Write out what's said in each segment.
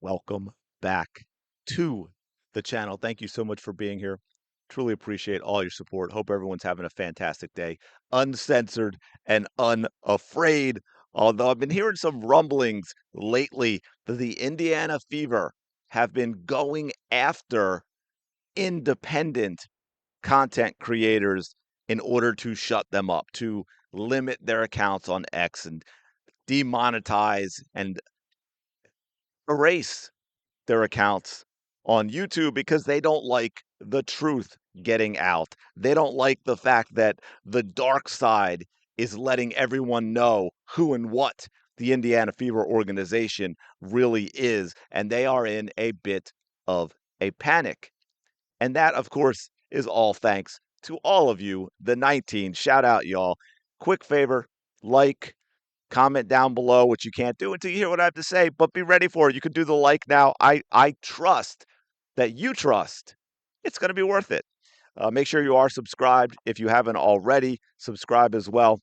Welcome back to the channel. Thank you so much for being here. Truly appreciate all your support. Hope everyone's having a fantastic day, uncensored and unafraid. Although I've been hearing some rumblings lately that the Indiana Fever have been going after independent content creators in order to shut them up, to limit their accounts on X and demonetize and erase their accounts on YouTube because they don't like the truth getting out. They don't like the fact that the dark side is letting everyone know who and what the Indiana Fever organization really is. And they are in a bit of a panic. And that, of course, is all thanks to all of you, the 19. Shout out, y'all. Quick favor, like, comment down below, which you can't do until you hear what I have to say, but be ready for it. You can do the like now. I trust that you trust it's going to be worth it. Make sure you are subscribed. If you haven't already, subscribe as well.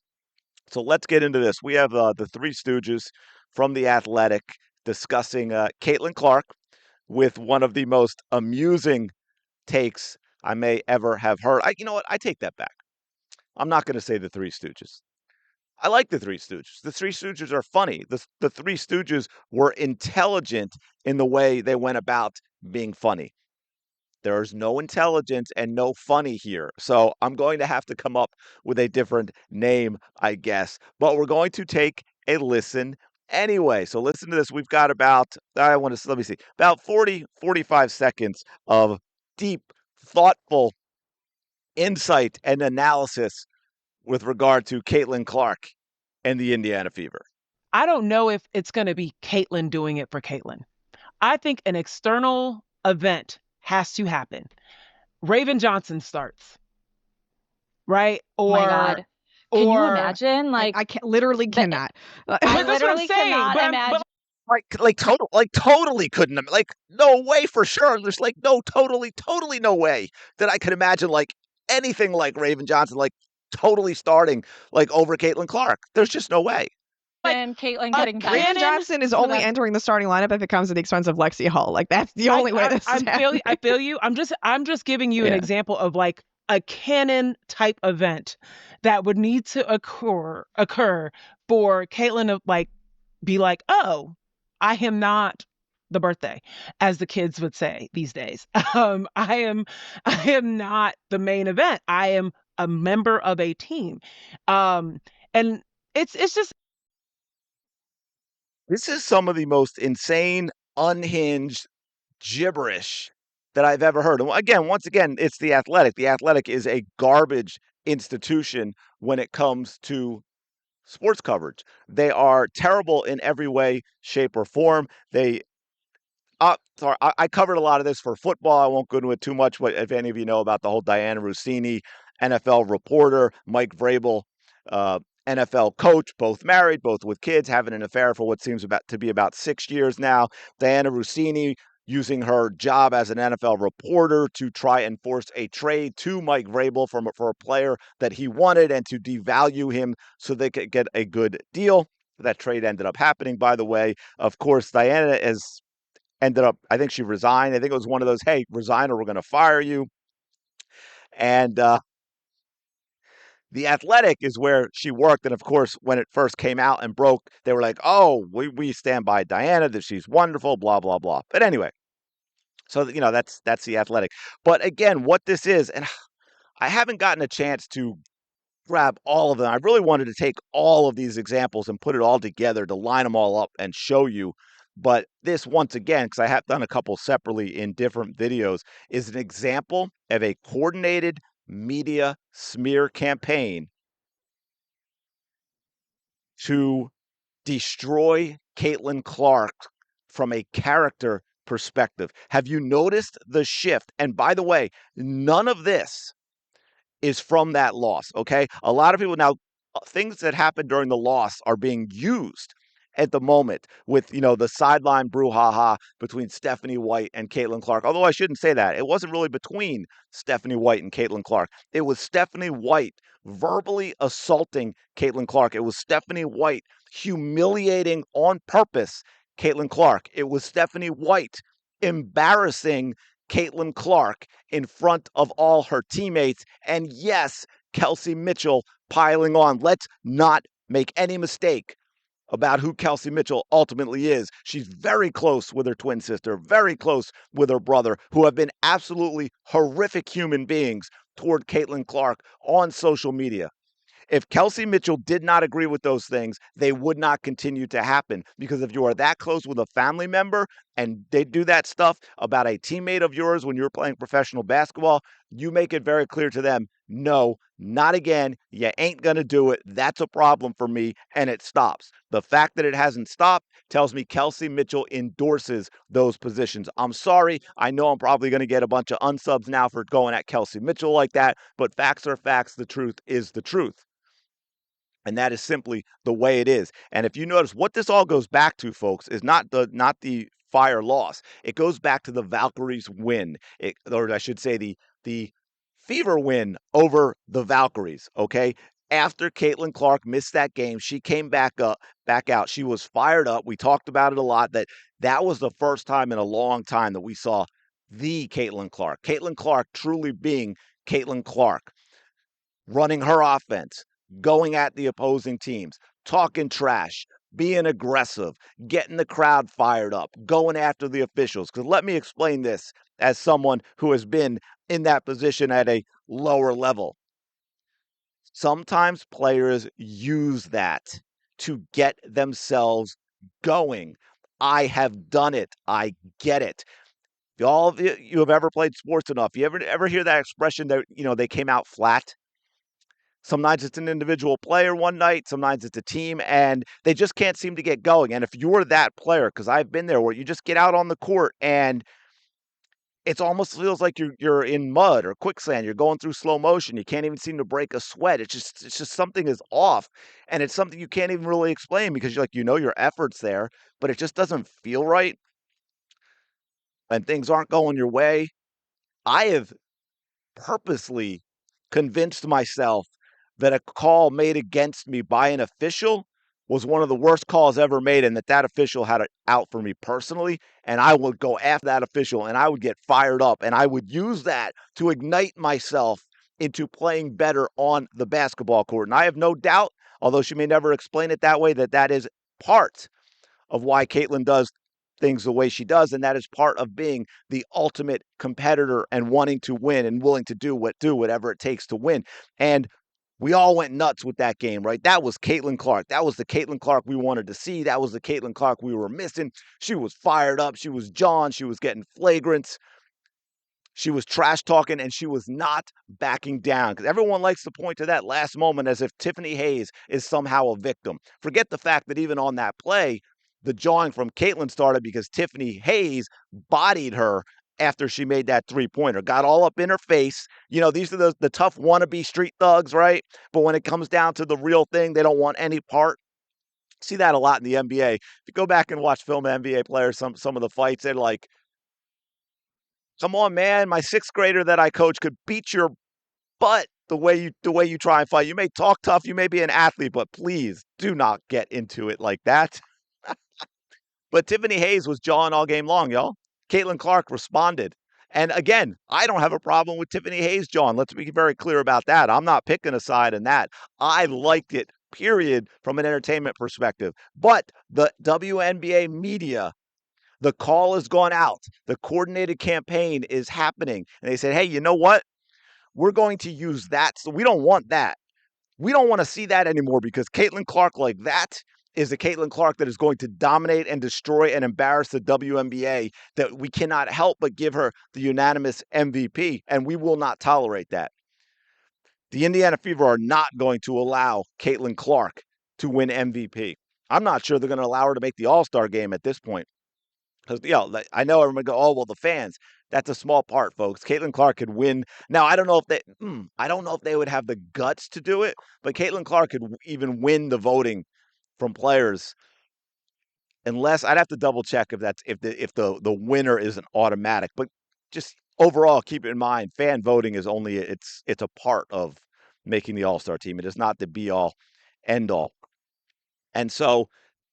So let's get into this. We have the Three Stooges from The Athletic discussing Caitlin Clark with one of the most amusing takes I may ever have heard. You know what? I take that back. I'm not going to say the Three Stooges. I like the Three Stooges. The Three Stooges are funny. The Three Stooges were intelligent in the way they went about being funny. There's no intelligence and no funny here. So I'm going to have to come up with a different name, I guess. But we're going to take a listen anyway. So listen to this. We've got about, let me see, about 40, 45 seconds of deep, thoughtful insight and analysis with regard to Caitlin Clark and the Indiana Fever. I don't know if it's going to be Caitlin doing it for Caitlin. I think an external event has to happen. Raven Johnson starts, right? Oh my God. Can you imagine? I literally the- cannot. I But that's what I'm literally saying. cannot But imagine. Totally couldn't, like, no way for sure. There's like no, totally no way that I could imagine like anything like Raven Johnson, like totally starting like over Caitlin Clark. There's just no way. Caitlin getting back. Raven Johnson is only entering the starting lineup if it comes at the expense of Lexi Hall. Like that's the only way this is happening. I feel you. I'm just giving you an example of like a canon type event that would need to occur for Caitlin to like be like, oh, I am not the birthday, as the kids would say these days. I am not the main event. I am a member of a team. And it's just This is some of the most insane, unhinged gibberish that I've ever heard. And again, once again, it's The Athletic. The Athletic is a garbage institution when it comes to sports coverage. They are terrible in every way, shape, or form. I covered a lot of this for football. I won't go into it too much, but if any of you know about the whole Diana Russini, NFL reporter, Mike Vrabel, uh, NFL coach, both married, both with kids, having an affair for what seems to be about 6 years now. Diana Russini using her job as an NFL reporter to try and force a trade to Mike Vrabel for a player that he wanted and to devalue him so they could get a good deal. That trade ended up happening, by the way. Of course, Diana is ended up, I think she resigned. I think it was one of those, hey, resign or we're going to fire you. And The Athletic is where she worked. And of course, when it first came out and broke, they were like, oh, we stand by Diana, that she's wonderful, blah, blah, blah. But anyway, so, that's The Athletic. But again, what this is, and I haven't gotten a chance to grab all of them. I really wanted to take all of these examples and put it all together to line them all up and show you. But this, once again, because I have done a couple separately in different videos, is an example of a coordinated media smear campaign to destroy Caitlin Clark from a character perspective. Have you noticed the shift? And by the way, none of this is from that loss, okay? A lot of people now, things that happened during the loss are being used at the moment with, the sideline brouhaha between Stephanie White and Caitlin Clark. Although I shouldn't say that. It wasn't really between Stephanie White and Caitlin Clark. It was Stephanie White verbally assaulting Caitlin Clark. It was Stephanie White humiliating on purpose Caitlin Clark. It was Stephanie White embarrassing Caitlin Clark in front of all her teammates. And yes, Kelsey Mitchell piling on. Let's not make any mistake about who Kelsey Mitchell ultimately is. She's very close with her twin sister, very close with her brother, who have been absolutely horrific human beings toward Caitlin Clark on social media. If Kelsey Mitchell did not agree with those things, they would not continue to happen. Because if you are that close with a family member and they do that stuff about a teammate of yours when you're playing professional basketball, you make it very clear to them, no, not again. You ain't going to do it. That's a problem for me. And it stops. The fact that it hasn't stopped tells me Kelsey Mitchell endorses those positions. I'm sorry. I know I'm probably going to get a bunch of unsubs now for going at Kelsey Mitchell like that, but facts are facts. The truth is the truth. And that is simply the way it is. And if you notice, what this all goes back to, folks, is not the Fire loss. It goes back to the Valkyries win, or I should say the Fever win over the Valkyries. Okay, after Caitlin Clark missed that game, she came back out. She was fired up. We talked about it a lot. That was the first time in a long time that we saw the Caitlin Clark. Caitlin Clark truly being Caitlin Clark, running her offense, going at the opposing teams, talking trash, being aggressive, getting the crowd fired up, going after the officials. Because let me explain this as someone who has been in that position at a lower level. Sometimes players use that to get themselves going. I have done it. I get it. All of you have ever played sports enough. You ever hear that expression that, they came out flat? Sometimes it's an individual player one night, sometimes it's a team, and they just can't seem to get going. And if you're that player, because I've been there, where you just get out on the court and it almost feels like you're in mud or quicksand. You're going through slow motion. You can't even seem to break a sweat. It's just something is off, and it's something you can't even really explain because you're like, your effort's there, but it just doesn't feel right, and things aren't going your way. I have purposely convinced myself that a call made against me by an official was one of the worst calls ever made, and that official had it out for me personally, and I would go after that official, and I would get fired up, and I would use that to ignite myself into playing better on the basketball court. And I have no doubt, although she may never explain it that way, that is part of why Caitlin does things the way she does, and that is part of being the ultimate competitor and wanting to win and willing to do whatever it takes to win. And we all went nuts with that game, right? That was Caitlin Clark. That was the Caitlin Clark we wanted to see. That was the Caitlin Clark we were missing. She was fired up. She was John. She was getting flagrants. She was trash talking, and she was not backing down, because everyone likes to point to that last moment as if Tiffany Hayes is somehow a victim. Forget the fact that even on that play, the jawing from Caitlin started because Tiffany Hayes bodied her after she made that three-pointer, got all up in her face. These are the tough wannabe street thugs, right? But when it comes down to the real thing, they don't want any part. See that a lot in the NBA. If you go back and watch film NBA players, some of the fights, they're like, come on, man, my sixth grader that I coach could beat your butt the way you try and fight. You may talk tough, you may be an athlete, but please do not get into it like that. But Tiffany Hayes was jawing all game long, y'all. Caitlin Clark responded. And again, I don't have a problem with Tiffany Hayes jawing. Let's be very clear about that. I'm not picking a side in that. I liked it, period, from an entertainment perspective. But the WNBA media, the call has gone out. The coordinated campaign is happening. And they said, hey, you know what? We're going to use that. So we don't want that. We don't want to see that anymore, because Caitlin Clark like that is the Caitlin Clark that is going to dominate and destroy and embarrass the WNBA, that we cannot help but give her the unanimous MVP, and we will not tolerate that. The Indiana Fever are not going to allow Caitlin Clark to win MVP. I'm not sure they're going to allow her to make the All-Star game at this point. Because, I know everyone go, oh, well, the fans. That's a small part, folks. Caitlin Clark could win. Now, I don't know if they would have the guts to do it, but Caitlin Clark could even win the voting from players, unless I'd have to double check if the winner isn't automatic. But just overall, keep in mind, fan voting is only it's a part of making the All-Star team. It is not the be all, end all. And so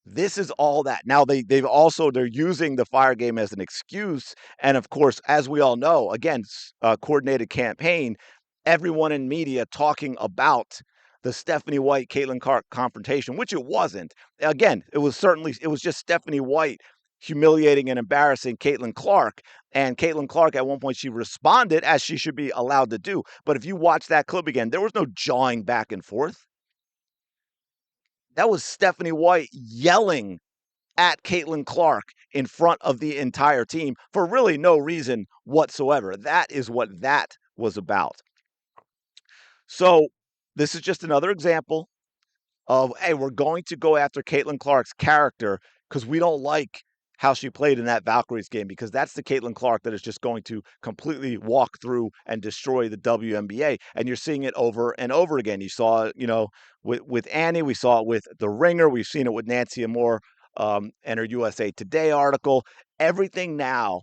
This is all that. Now they're using the fire game as an excuse, and of course, as we all know, again, coordinated campaign. Everyone in media talking about the Stephanie White Caitlin Clark confrontation, which it wasn't. Again, it was just Stephanie White humiliating and embarrassing Caitlin Clark. And Caitlin Clark, at one point, she responded as she should be allowed to do. But if you watch that clip again, there was no jawing back and forth. That was Stephanie White yelling at Caitlin Clark in front of the entire team for really no reason whatsoever. That is what that was about. So this is just another example of, hey, we're going to go after Caitlin Clark's character because we don't like how she played in that Valkyries game, because that's the Caitlin Clark that is just going to completely walk through and destroy the WNBA. And you're seeing it over and over again. You saw it, with Annie. We saw it with The Ringer. We've seen it with Nancy Amore and her USA Today article. Everything now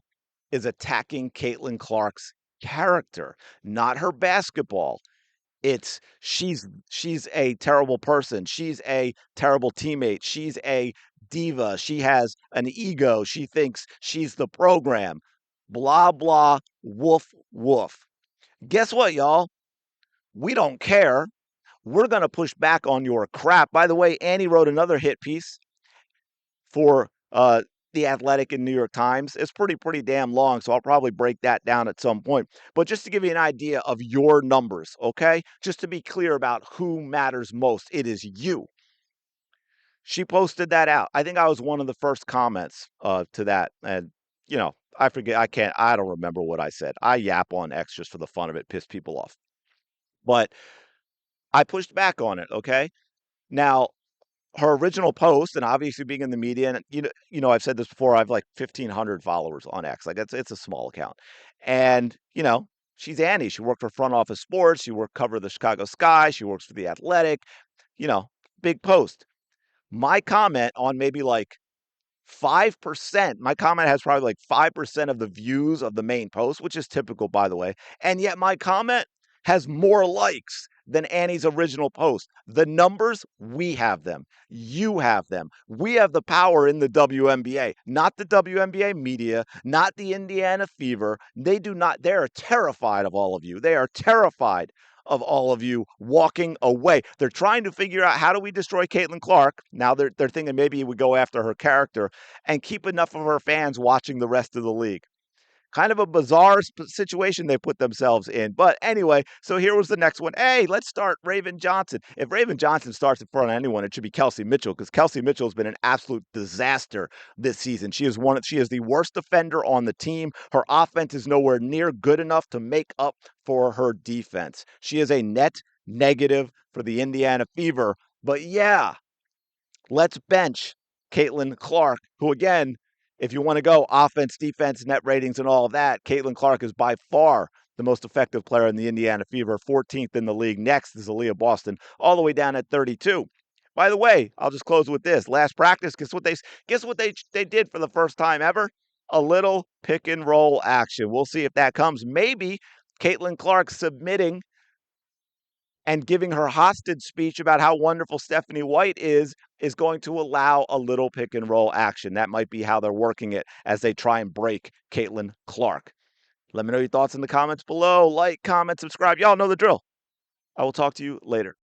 is attacking Caitlin Clark's character, not her basketball. It's she's a terrible person. She's a terrible teammate. She's a diva. She has an ego. She thinks she's the program. Blah, blah, woof, woof. Guess what, y'all? We don't care. We're going to push back on your crap. By the way, Annie wrote another hit piece for The Athletic and New York Times. It's pretty damn long, so I'll probably break that down at some point. But just to give you an idea of your numbers, okay? Just to be clear about who matters most, it is you. She posted that out. I think I was one of the first comments to that. And, I forget, I don't remember what I said. I yap on X just for the fun of it, piss people off. But I pushed back on it, okay? Now, her original post, and obviously being in the media, and I've said this before, I have like 1,500 followers on X. Like it's a small account. And, she's Annie. She worked for Front Office Sports. She worked cover the Chicago Sky. She works for The Athletic, big post. My comment on maybe like 5%, my comment has probably like 5% of the views of the main post, which is typical, by the way. And yet my comment has more likes than Annie's original post. The numbers, we have them. You have them. We have the power in the WNBA, not the WNBA media, not the Indiana Fever. They do not, they are terrified of all of you. They are terrified of all of you walking away. They're trying to figure out, how do we destroy Caitlin Clark? Now they're thinking maybe we go after her character and keep enough of her fans watching the rest of the league. Kind of a bizarre situation they put themselves in. But anyway, so here was the next one. Hey, let's start Raven Johnson. If Raven Johnson starts in front of anyone, it should be Kelsey Mitchell, because Kelsey Mitchell has been an absolute disaster this season. She is the worst defender on the team. Her offense is nowhere near good enough to make up for her defense. She is a net negative for the Indiana Fever. But yeah, let's bench Caitlin Clark, who, again, if you want to go offense, defense, net ratings, and all of that, Caitlin Clark is by far the most effective player in the Indiana Fever, 14th in the league. Next is Aaliyah Boston, all the way down at 32. By the way, I'll just close with this. Last practice, guess what they did for the first time ever? A little pick and roll action. We'll see if that comes. Maybe Caitlin Clark submitting and giving her hostage speech about how wonderful Stephanie White is going to allow a little pick and roll action. That might be how they're working it as they try and break Caitlin Clark. Let me know your thoughts in the comments below. Like, comment, subscribe. Y'all know the drill. I will talk to you later.